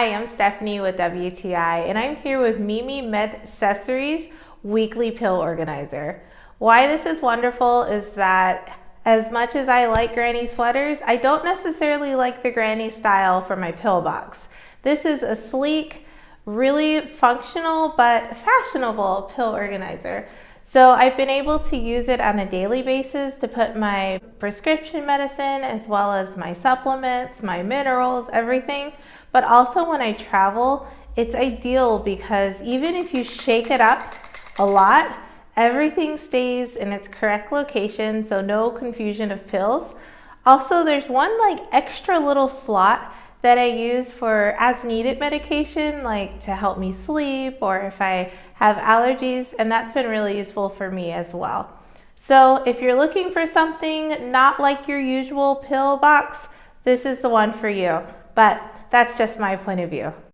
Hi, I'm Stephanie with WTI, and I'm here with Mimi Medcessories Weekly Pill Organizer. Why this is wonderful is that as much as I like granny sweaters, I don't necessarily like the granny style for my pill box. This is a sleek, really functional but fashionable pill organizer. So I've been able to use it on a daily basis to put my prescription medicine as well as my supplements, my minerals, everything. But also when I travel, it's ideal because even if you shake it up a lot, everything stays in its correct location, so no confusion of pills. Also, there's one extra little slot that I use for as needed medication, like to help me sleep or if I have allergies, and that's been really useful for me as well. So if you're looking for something not like your usual pill box, this is the one for you. But that's just my point of view.